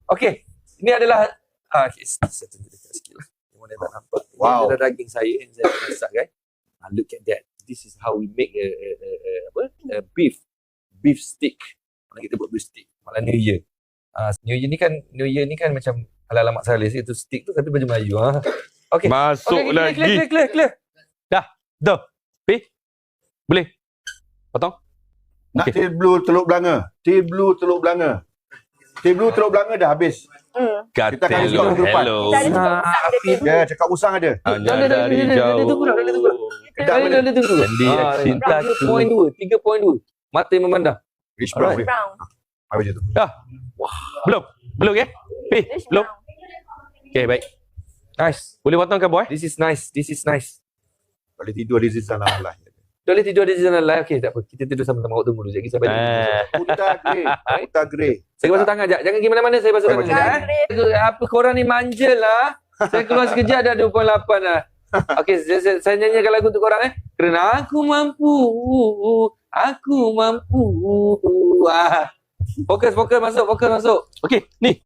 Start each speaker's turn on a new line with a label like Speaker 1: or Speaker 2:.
Speaker 1: Okey. Ini adalah okay, saya tunjuk dekat sikit lah. Yang mana tak nampak. Ini adalah daging saya yang saya masak, guys. Look at that. This is how we make a beef steak. Mana kita buat beef steak. Malam New Year. New Year ni kan macam ala-ala mak Saleh itu steak tu tapi baju Melayu. Okey.
Speaker 2: Masuk lagi.
Speaker 1: Clear.
Speaker 2: Dah. Boleh. Potong.
Speaker 3: Nak Til Blue Teluk Belanga. Til Blue Teluk Belanga dah habis. Kita akan stop minggu depan.
Speaker 2: Hello.
Speaker 3: Ya, cakap usang ada.
Speaker 2: Hanya dari jauh.
Speaker 1: Dah tunggu.
Speaker 2: Dia cinta
Speaker 1: 3.2. Mata yang memandang.
Speaker 3: Rich Brown. Habis je tu.
Speaker 2: Dah. Belum ke? Belum. Okay, baik.
Speaker 1: Nice.
Speaker 2: Boleh potong ke boy?
Speaker 1: This is nice.
Speaker 3: Boleh tidur di Zizan lah.
Speaker 1: Boleh tidur di sana live. Okey, tak apa. Kita tidur sama-sama. Awak tunggu dulu sekejap. Saya balik.
Speaker 3: Huta grey.
Speaker 1: Saya basuh tangan sekejap. Jangan pergi mana-mana. Saya basuh tangan sekejap. Apa korang ni manja lah. Saya keluar sekejap dah 2.8 lah. Okey, saya nyanyikan lagu untuk korang Kerana aku mampu. Fokus masuk.
Speaker 2: Okey, ni.